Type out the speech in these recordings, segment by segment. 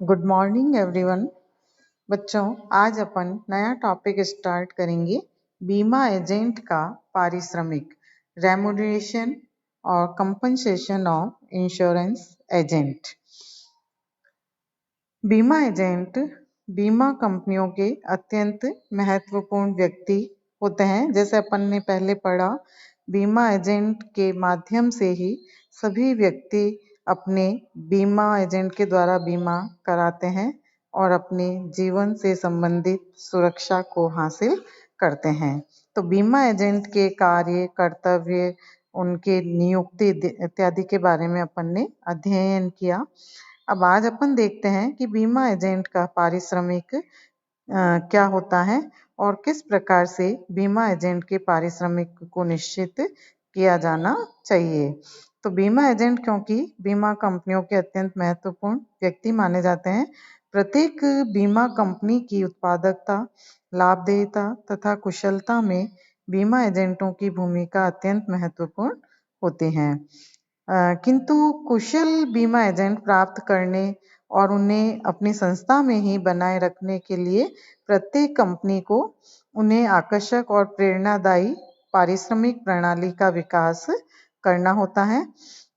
Good morning everyone. बच्चों, आज अपन नया टॉपिक स्टार्ट करेंगे। बीमा एजेंट का पारिश्रमिक, रेम्यूनरेशन और कंपनसेशन ऑफ इंश्योरेंस एजेंट। बीमा एजेंट बीमा कंपनियों के अत्यंत महत्वपूर्ण व्यक्ति होते हैं। जैसे अपन ने पहले पढ़ा, बीमा एजेंट के माध्यम से ही सभी व्यक्ति अपने बीमा एजेंट के द्वारा बीमा कराते हैं और अपने जीवन से संबंधित सुरक्षा को हासिल करते हैं। तो बीमा एजेंट के कार्य, कर्तव्य, उनके नियुक्ति इत्यादि के बारे में अपन ने अध्ययन किया। अब आज अपन देखते हैं कि बीमा एजेंट का पारिश्रमिक क्या होता है और किस प्रकार से बीमा एजेंट के पारिश्रमिक को निश्चित किया जाना चाहिए। तो बीमा एजेंट क्योंकि बीमा कंपनियों के अत्यंत महत्वपूर्ण व्यक्ति माने जाते हैं। प्रत्येक बीमा कंपनी की उत्पादकता, लाभदेयता तथा कुशलता में बीमा एजेंटों की भूमिका अत्यंत महत्वपूर्ण होती है। किंतु कुशल बीमा एजेंट प्राप्त करने और उन्हें अपनी संस्था में ही बनाए रखने के लिए प्रत्येक कंपनी को उन्हें आकर्षक और प्रेरणादायी पारिश्रमिक प्रणाली का विकास करना होता है।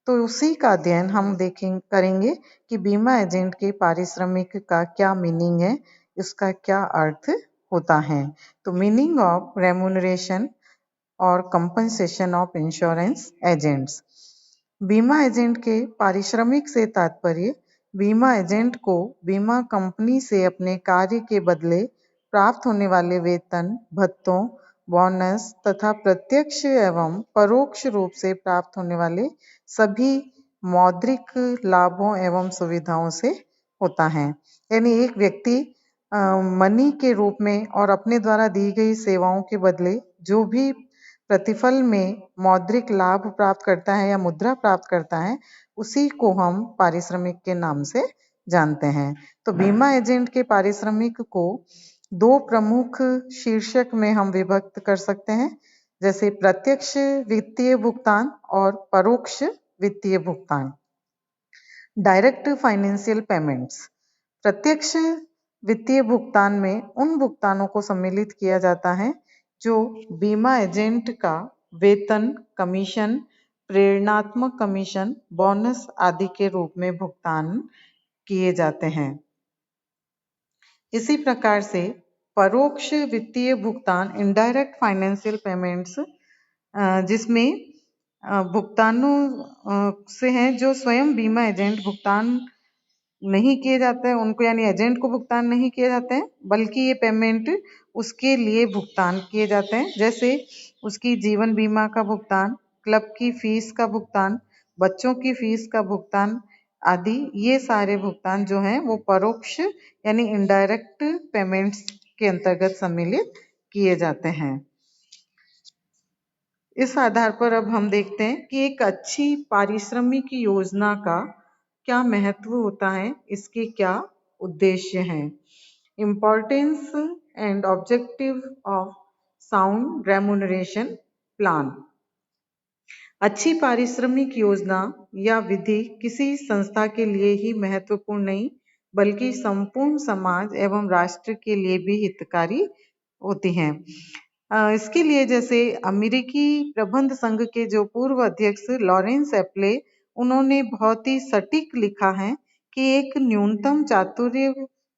तो उसी का अध्ययन हम करेंगे कि बीमा एजेंट के पारिश्रमिक का क्या मीनिंग है, इसका क्या अर्थ होता है। तो मीनिंग ऑफ रेम्यूनरेशन और कंपनसेशन ऑफ इंश्योरेंस एजेंट्स। बीमा एजेंट के पारिश्रमिक से तात्पर्य बीमा एजेंट को बीमा कंपनी से अपने कार्य के बदले प्राप्त होने वाले वेतन, भत्तों, बोनस तथा प्रत्यक्ष एवं परोक्ष रूप से प्राप्त होने वाले सभी मौद्रिक लाभों एवं सुविधाओं से होता है। यानी एक व्यक्ति मनी के रूप में और अपने द्वारा दी गई सेवाओं के बदले जो भी प्रतिफल में मौद्रिक लाभ प्राप्त करता है या मुद्रा प्राप्त करता है, उसी को हम पारिश्रमिक के नाम से जानते हैं। तो बीमा एजेंट के पारिश्रमिक को दो प्रमुख शीर्षक में हम विभक्त कर सकते हैं, जैसे प्रत्यक्ष वित्तीय भुगतान और परोक्ष वित्तीय भुगतान, डायरेक्ट फाइनेंशियल पेमेंट्स। प्रत्यक्ष वित्तीय भुगतान में उन भुगतानों को सम्मिलित किया जाता है जो बीमा एजेंट का वेतन, कमीशन, प्रेरणात्मक कमीशन, बोनस आदि के रूप में भुगतान किए जाते हैं। इसी प्रकार से परोक्ष वित्तीय भुगतान, इनडायरेक्ट फाइनेंशियल पेमेंट्स, जिसमें भुगतानों से हैं जो स्वयं बीमा एजेंट भुगतान नहीं किए जाते हैं उनको, यानी एजेंट को भुगतान नहीं किए जाते हैं, बल्कि ये पेमेंट उसके लिए भुगतान किए जाते हैं। जैसे उसकी जीवन बीमा का भुगतान, क्लब की फीस का भुगतान, बच्चों की फीस का भुगतान आदि। ये सारे भुगतान जो हैं वो परोक्ष यानी इनडायरेक्ट पेमेंट्स के अंतर्गत सम्मिलित किए जाते हैं। इस आधार पर अब हम देखते हैं कि एक अच्छी पारिश्रमिक योजना का क्या महत्व होता है, इसके क्या उद्देश्य हैं। Importance and objective of sound remuneration plan. अच्छी पारिश्रमिक योजना या विधि किसी संस्था के लिए ही महत्वपूर्ण नहीं, बल्कि संपूर्ण समाज एवं राष्ट्र के लिए भी हितकारी होती हैं। इसके लिए जैसे अमेरिकी प्रबंध संघ के जो पूर्व अध्यक्ष लॉरेंस एप्ले, उन्होंने बहुत ही सटीक लिखा है कि एक न्यूनतम चातुर्य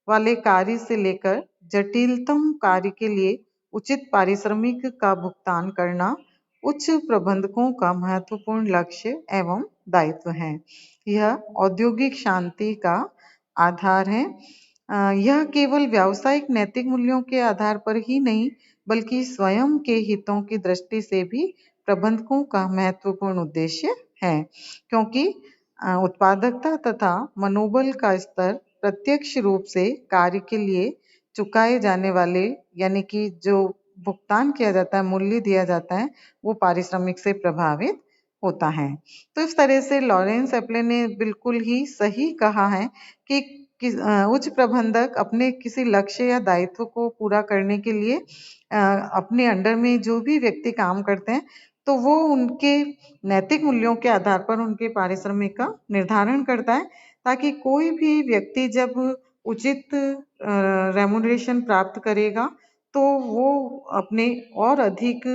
वाले कार्य से लेकर जटिलतम कार्य के लिए उचित पारिश्रमिक का भुगतान करना उच्च प्रबंधकों का महत्वपूर्ण लक्ष्य एवं दायित्व है। यह औद्योगिक शांति का आधार है। यह केवल व्यावसायिक नैतिक मूल्यों के आधार पर ही नहीं, बल्कि स्वयं के हितों की दृष्टि से भी प्रबंधकों का महत्वपूर्ण उद्देश्य है, क्योंकि उत्पादकता तथा मनोबल का स्तर प्रत्यक्ष रूप से कार्य के लिए चुकाए जाने वाले, यानी कि जो भुगतान किया जाता है, मूल्य दिया जाता है, वो पारिश्रमिक से प्रभावित होता है। तो इस तरह से लॉरेंस एप्ले ने बिल्कुल ही सही कहा है कि उच्च प्रबंधक अपने किसी लक्ष्य या दायित्व को पूरा करने के लिए अपने अंडर में जो भी व्यक्ति काम करते हैं, तो वो उनके नैतिक मूल्यों के आधार पर उनके पारिश्रमिक का निर्धारण करता है, ताकि कोई भी व्यक्ति जब उचित रेमुनरेशन प्राप्त करेगा तो वो अपने और अधिक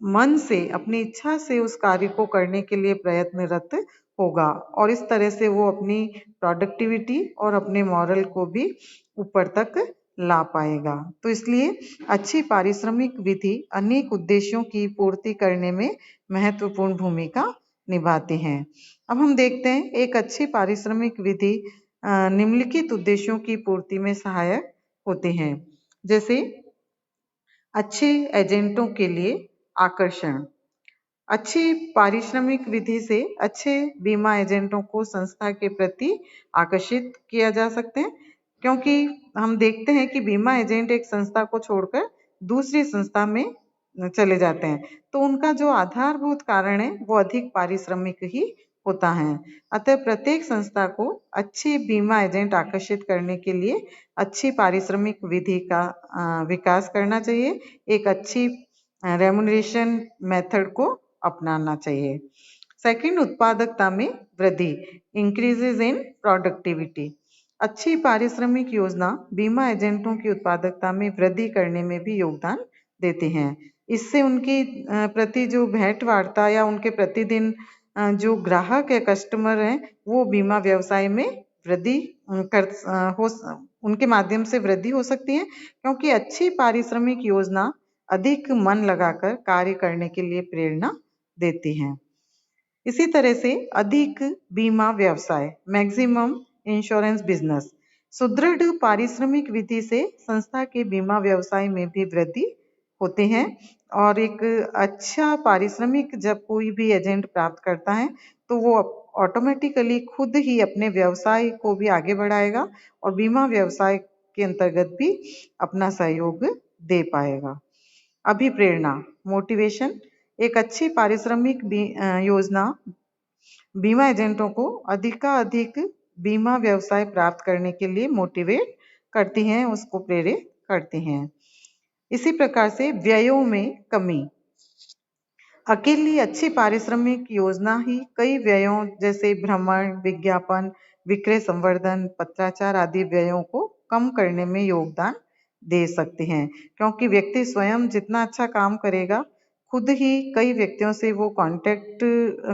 मन से, अपनी इच्छा से उस कार्य को करने के लिए प्रयत्नरत होगा और इस तरह से वो अपनी प्रोडक्टिविटी और अपने मॉरल को भी ऊपर तक ला पाएगा। तो इसलिए अच्छी पारिश्रमिक विधि अनेक उद्देश्यों की पूर्ति करने में महत्वपूर्ण भूमिका निभाती हैं। अब हम देखते हैं एक अच्छी पारिश्रमिक विधि निम्नलिखित उद्देश्यों की पूर्ति में सहायक होते हैं। जैसे अच्छे एजेंटों के लिए आकर्षण। अच्छी पारिश्रमिक विधि से अच्छे बीमा एजेंटों को संस्था के प्रति आकर्षित किया जा सकते हैं, क्योंकि हम देखते हैं कि बीमा एजेंट एक संस्था को छोड़कर दूसरी संस्था में चले जाते हैं, तो उनका जो आधारभूत कारण है वो अधिक पारिश्रमिक ही होता है। अतः प्रत्येक संस्था को अच्छे बीमा एजेंट आकर्षित करने के लिए अच्छी पारिश्रमिक विधि का विकास करना चाहिए, एक अच्छी रेमुनरेशन मेथड को अपनाना चाहिए। सेकंड, उत्पादकता में वृद्धि, इंक्रीजेज इन प्रोडक्टिविटी। अच्छी पारिश्रमिक योजना बीमा एजेंटों की उत्पादकता में वृद्धि करने में भी योगदान देते हैं। इससे उनकी प्रति जो भेंट वार्ता या उनके प्रतिदिन जो ग्राहक या कस्टमर हैं वो बीमा व्यवसाय में वृद्धि उनके माध्यम से वृद्धि हो सकती है, क्योंकि अच्छी पारिश्रमिक योजना अधिक मन लगाकर कार्य करने के लिए प्रेरणा देती हैं। इसी तरह से अधिक बीमा व्यवसाय, मैक्सिमम इंश्योरेंस बिजनेस। सुदृढ़ पारिश्रमिक विधि से संस्था के बीमा व्यवसाय में भी वृद्धि होते हैं और एक अच्छा पारिश्रमिक जब कोई भी एजेंट प्राप्त करता है तो वो ऑटोमेटिकली खुद ही अपने व्यवसाय को भी आगे बढ़ाएगा और बीमा व्यवसाय के अंतर्गत भी अपना सहयोग दे पाएगा। अभिप्रेरणा, मोटिवेशन। एक अच्छी पारिश्रमिक योजना बीमा एजेंटों को अधिकाधिक बीमा व्यवसाय प्राप्त करने के लिए मोटिवेट करती हैं, उसको प्रेरित करती हैं। इसी प्रकार से व्ययों में कमी। अकेली अच्छी पारिश्रमिक योजना ही कई व्ययों जैसे भ्रमण, विज्ञापन, विक्रय संवर्धन, पत्राचार आदि व्ययों को कम करने में योगदान दे सकते हैं, क्योंकि व्यक्ति स्वयं जितना अच्छा काम करेगा खुद ही कई व्यक्तियों से वो कांटेक्ट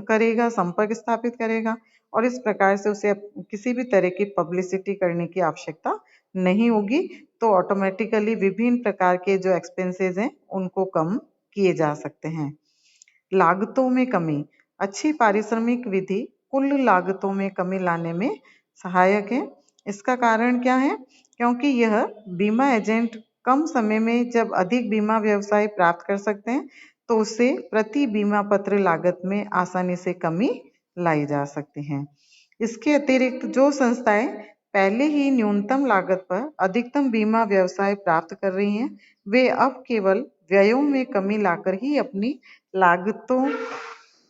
करेगा, संपर्क स्थापित करेगा और इस प्रकार से उसे किसी भी तरह की पब्लिसिटी करने की आवश्यकता नहीं होगी, तो ऑटोमेटिकली विभिन्न प्रकार के जो एक्सपेंसेस हैं उनको कम किए जा सकते हैं। लागतों में कमी। अच्छी पारिश्रमिक विधि कुल लागतों में कमी लाने में सहायक है। इसका कारण क्या है? क्योंकि यह बीमा एजेंट कम समय में जब अधिक बीमा व्यवसाय प्राप्त कर सकते हैं तो उससे प्रति बीमा पत्र लागत में आसानी से कमी लाई जा सकती है। इसके अतिरिक्त जो संस्थाएं पहले ही न्यूनतम लागत पर अधिकतम बीमा व्यवसाय प्राप्त कर रही हैं, वे अब केवल व्ययों में कमी लाकर ही अपनी लागतों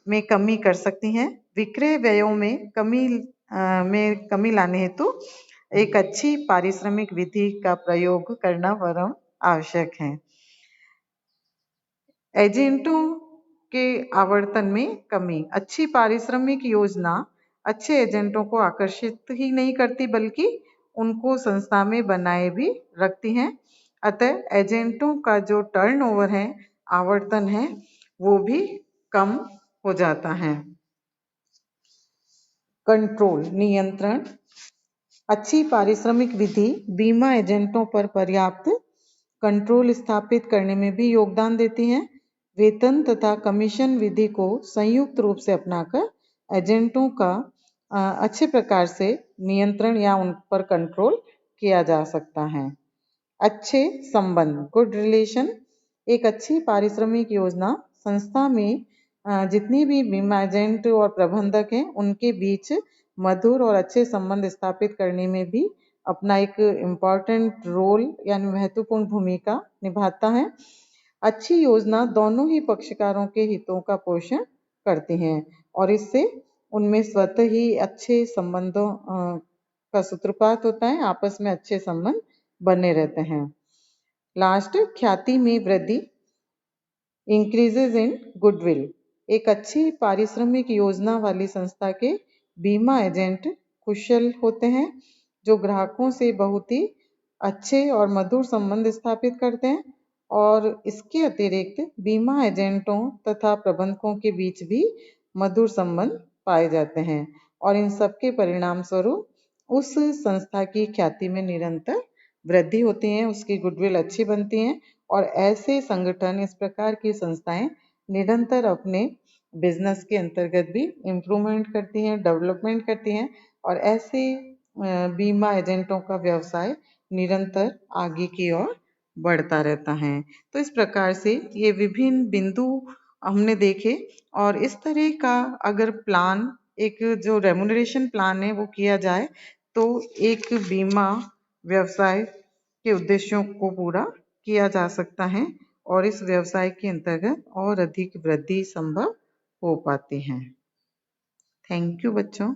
में कमी कर सकती हैं। विक्रय व्ययों में कमी लाने हेतु एक अच्छी पारिश्रमिक विधि का प्रयोग करना वरम आवश्यक है। एजेंटों के आवर्तन में कमी। अच्छी पारिश्रमिक योजना अच्छे एजेंटों को आकर्षित ही नहीं करती बल्कि उनको संस्था में बनाए भी रखती हैं। अतः एजेंटों का जो टर्नओवर है, आवर्तन है, वो भी कम हो जाता है। कंट्रोल, नियंत्रण। अच्छी पारिश्रमिक विधि बीमा एजेंटों पर पर्याप्त कंट्रोल स्थापित करने में भी योगदान देती हैं। वेतन तथा कमीशन विधि को संयुक्त रूप से अपनाकर एजेंटों का अच्छे प्रकार से नियंत्रण या उन पर कंट्रोल किया जा सकता है। अच्छे संबंध, गुड रिलेशन। एक अच्छी पारिश्रमिक योजना संस्था में जितनी भी बीमा एजेंट और प्रबंधक हैं उनके बीच मधुर और अच्छे संबंध स्थापित करने में भी अपना एक इम्पॉर्टेंट रोल यानी महत्वपूर्ण भूमिका निभाता है। अच्छी योजना दोनों ही पक्षकारों के हितों का पोषण करती हैं और इससे उनमें स्वतः ही अच्छे संबंधों का सूत्रपात होता है, आपस में अच्छे संबंध बने रहते हैं। लास्ट, ख्याति में वृद्धि, इंक्रीजेज इन गुडविल। एक अच्छी पारिश्रमिक योजना वाली संस्था के बीमा एजेंट कुशल होते हैं, जो ग्राहकों से बहुत ही अच्छे और मधुर संबंध स्थापित करते हैं। और इसके अतिरिक्त बीमा एजेंटों तथा प्रबंधकों के बीच भी मधुर संबंध पाए जाते हैं और इन सबके परिणाम स्वरूप उस संस्था की ख्याति में निरंतर वृद्धि होती है, उसकी गुडविल अच्छी बनती है और ऐसे संगठन, इस प्रकार की संस्थाएं निरंतर अपने बिजनेस के अंतर्गत भी इम्प्रूवमेंट करती हैं, डेवलपमेंट करती हैं और ऐसे बीमा एजेंटों का व्यवसाय निरंतर आगे की ओर बढ़ता रहता है। तो इस प्रकार से ये विभिन्न बिंदु हमने देखे और इस तरह का अगर प्लान, एक जो रेम्युनरेशन प्लान है वो किया जाए तो एक बीमा व्यवसाय के उद्देश्यों को पूरा किया जा सकता है और इस व्यवसाय के अंतर्गत और अधिक वृद्धि संभव हो पाती है। थैंक यू बच्चों।